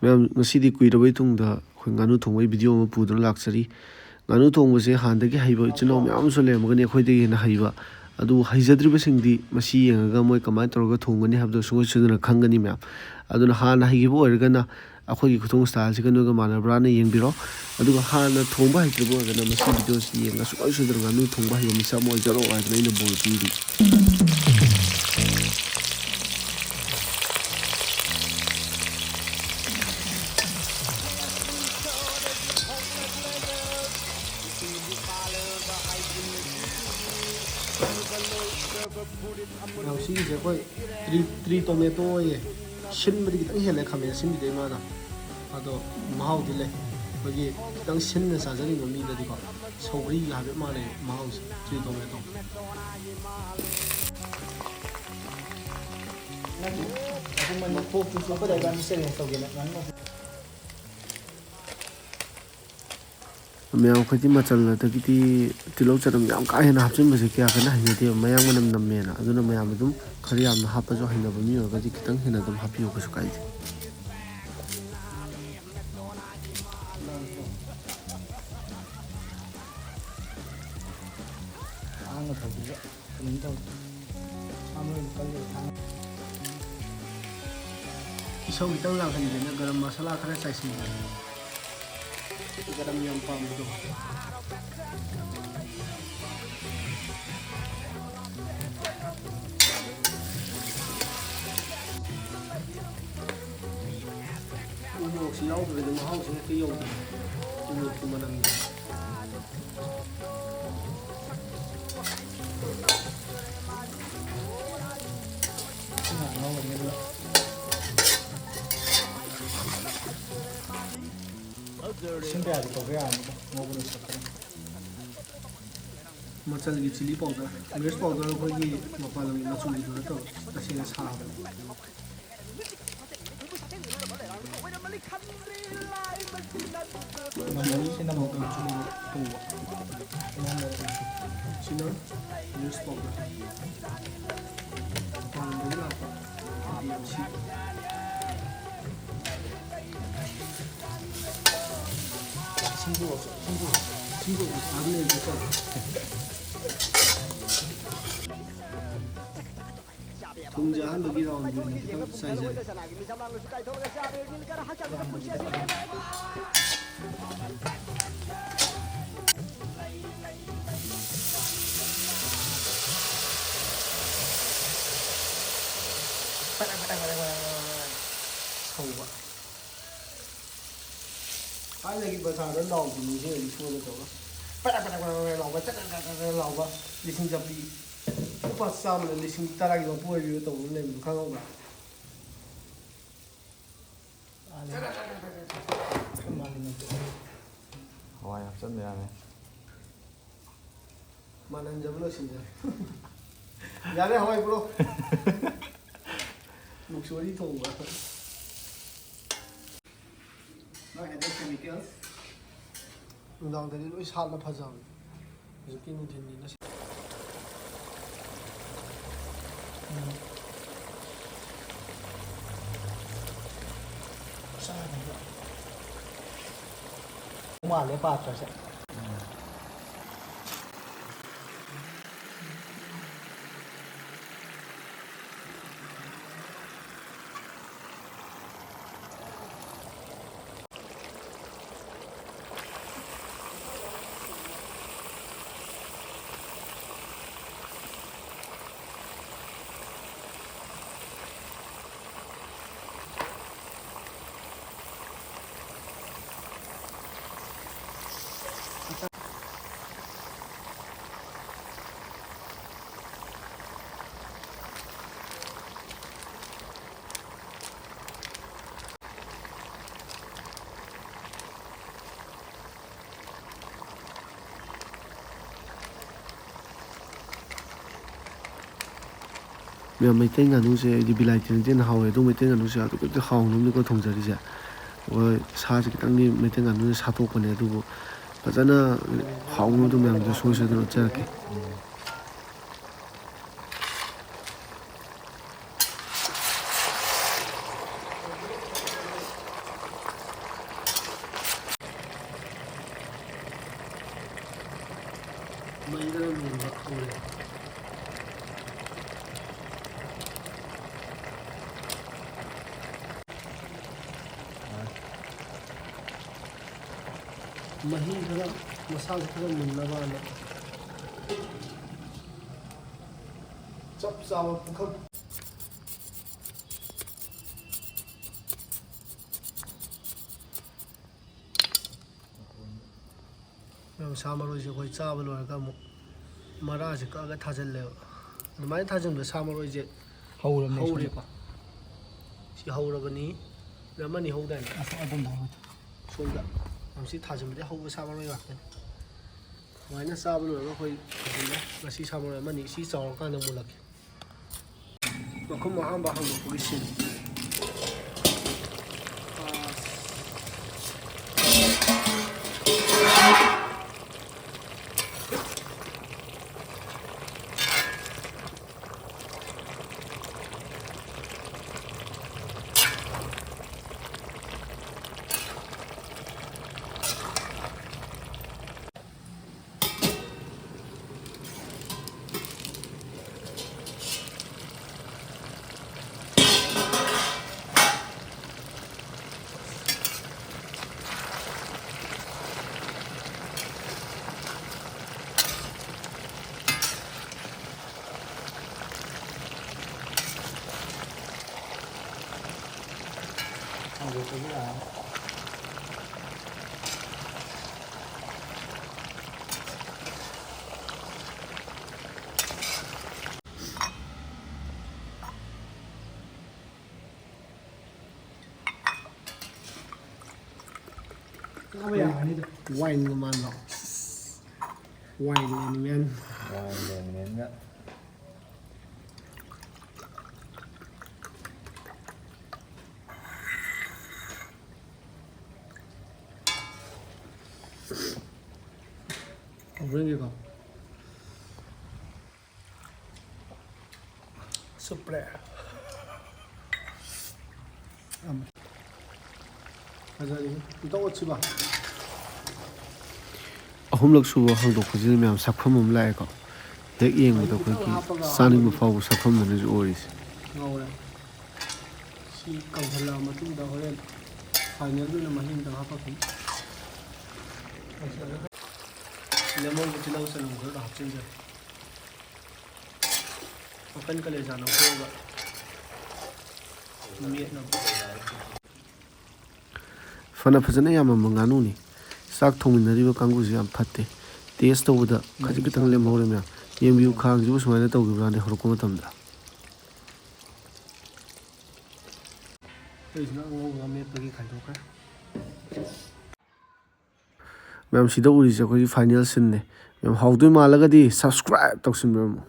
Ma'am ngасidi kuirabai tungda khoi nganu thongbai video ma pudra laksari nganu thongbase handagi haiba ichino myam so lemagani khoidagi na haiba adu haijadriba singdi masi yengaga moi kamai toroga thongani habdo sungoi sudana khangani myam aduna hana haigibo organa akhoi kuthong style siga noga manabra na yengbiro aduga hana thongba haigibo organa masi video si yenga sungoi sudana nganu thongba haiba misa mo jaro adna ina bol pidi Now see is a three tomato shin but it here like a sim de mana. Ado Mao delay. But ye don't shin as a me that you got. So we have it money, mouse, 3 tomato. Ma'am खति मचल तकिति तिलो चरम याम का हेना हपसिन बसे क्या कना हिते मयांग मनम नमेना अदुना मयाम दुम खरि याम हापा जो हिना बमी होगा जि खितंग हिना दुम हापियो कसु काइ इसो खितंग लाखनि देना गरम मसाला खरा चाइसिन गरम yang pam itu. Umur siau tu dengan mahal sini kiau tu. Umur tu mana ni? मचल की चिली पाउडर मिर्च पाउडर अखोगी मपाल मचुली दुना तो तसेना साब ममनी सिना मौका चुली तंगवा सिना मिर्च powder powder लापा दियाची 친구 다음에 이거 동자 한 덕이 나오는 사이즈 Lagi bahasa dan lawan ini sih di semua itu lah. Pada lawan, cakap lawan, lising jadi pas sama lising tara gitu pun itu tahu nih bukan apa. Hawaii absen ya nih. Mana jam lo sih? Ya deh Hawaii bro. Muksuri thongba. Nang tadi lu ishal na phajam zuki nu thin ni na sa ma le pa tra se Mẹ mấy tên nganu sẽ đi bị lại tiền tiền hào ấy, đúng mấy tên nganu sẽ tụi cái hào nó mới có thông giờ đi chứ, rồi xa chỉ tăng đi mấy tên nganu sẽ tốt hơn này, tụi bây giờ nó hào nó tụi mìnhจะช่วยเสด็จเจ้าเก ꯃꯍꯤ ꯈꯔ ꯃꯁꯥꯁꯦ ꯈꯔ ꯃꯨꯟꯅꯕꯅ ꯆꯞ ꯆꯥꯕ ꯄꯨꯈꯝ ꯁꯥ ꯃꯔꯣꯏꯁꯦ ꯑꯩꯈꯣꯏ ꯆꯥꯕ ꯂꯣꯏꯔꯒ ꯑꯃꯨꯛ ꯃꯔꯥꯁꯦ ꯀꯛꯑꯒ ꯊꯥꯖꯤꯜꯂꯦꯕ ꯑꯗꯨꯃꯥꯏꯅ ꯊꯥꯖꯤꯟꯕ ꯁꯥ ꯃꯔꯣꯏꯁꯦ ꯍꯧꯔꯦꯀꯣ ꯁꯤ ꯍꯧꯔꯕꯅꯤ ꯑꯃꯅꯤ ꯍꯧꯗꯥꯏꯅꯦ ꯁꯣꯝꯗ ꯁꯤ ꯊꯥꯖꯤꯟꯕꯗꯤ ꯍꯧꯕ ꯁꯥ ꯃꯔꯣꯏ ꯉꯥꯛꯇꯅꯤ ꯑꯗꯨꯃꯥꯏꯅ ꯆꯥꯕ ꯂꯣꯏꯔꯒ ꯑꯩꯈꯣꯏ ꯊꯥꯖꯤꯜꯂꯦ ꯉꯁꯤ ꯁꯥ ꯃꯔꯣꯏ ꯑꯃꯅꯤ ꯁꯤ ꯆꯥꯎꯔꯀꯥꯟꯗ ꯃꯨꯜꯂꯛꯀꯦ ꯃꯈꯨꯝ ꯑꯍꯥꯟꯕ ꯍꯥꯡꯗꯣꯛꯄꯒꯤ ꯁꯤꯟ 와인가 만나 와인 아니면 그러니까 스프레 가자니 또 어찌 봐 ꯑꯍꯨꯝꯂꯛ ꯁꯨꯕ ꯍꯥꯡꯗꯣꯛꯄꯁꯤꯗ ꯃꯌꯥꯝ ꯁꯛꯐꯝ ꯑꯃ ꯂꯥꯛꯑꯦꯀꯣ ꯍꯦꯛ ꯌꯦꯡꯕꯗ ꯑꯩꯈꯣꯏꯒꯤ ꯆꯥꯅꯤꯡꯕ ꯐꯥꯎꯕ ꯁꯛꯐꯝꯗꯨꯅꯁꯨ ꯑꯣꯏꯔꯤꯁꯦ ꯉꯧꯔꯦ ꯁꯤ ꯀꯪꯁꯤꯜꯂꯛꯑ ꯃꯇꯨꯡꯗ ꯍꯣꯔꯦꯟ ꯐꯥꯏꯅꯦꯜꯒꯤ ꯑꯣꯏꯅ ꯃꯍꯤ ꯑꯃꯇꯪ ꯍꯥꯞꯄꯛꯈꯤꯅꯤ ꯂꯦꯃꯣꯟꯒ ꯇꯤꯜꯍꯧ ꯆꯅꯝ ꯈꯔꯒ ꯍꯥꯞꯆꯤꯟꯖꯔꯦ ꯃꯈꯟ ꯀꯂꯦꯖꯥ ꯂꯧꯊꯣꯛꯑꯒ ꯃꯦꯠꯅꯕ ꯐꯅ ꯐꯖꯅ ꯌꯥꯝꯃꯝꯕ ꯉꯥꯅꯨꯅꯤ ꯆꯥꯛ ꯊꯣꯡꯃꯤꯟꯅꯔꯤꯕ ꯀꯥꯡꯕꯨꯁꯤ ꯌꯥꯝ ꯐꯠꯇꯦ ꯇꯦꯁ ꯇꯧꯕꯗ ꯈꯖꯤꯛ ꯈꯤꯇꯪ ꯂꯦꯝꯍꯧꯔꯦ ꯃꯌꯥꯝ ꯌꯦꯡꯕꯤꯌꯨ ꯈꯥꯡꯁꯤꯕꯨ ꯁꯨꯃꯥꯏꯅ ꯇꯧꯈꯤꯕ꯭ꯔꯥꯅꯦ ꯍꯧꯔꯛꯄ ꯃꯇꯝꯗ ꯑꯩꯁꯤꯅ ꯑꯉꯧꯕ ꯃꯦꯠꯄꯒꯤ ꯈꯥꯏꯗꯣꯛꯈ꯭ꯔꯦ ꯃꯌꯥꯝ ꯁꯤꯗ ꯎꯔꯤꯁꯦ ꯑꯩꯈꯣꯏꯒꯤ ꯐꯥꯏꯅꯦꯜ ꯁꯤꯟꯅꯦ ꯃꯌꯥꯝ ꯍꯥꯎꯗꯣꯏ ꯃꯥꯜꯂꯒꯗꯤ ꯁꯕꯁꯀ꯭ꯔꯥꯏꯕ ꯇꯧꯁꯤꯟꯕꯤꯔꯝꯃꯨ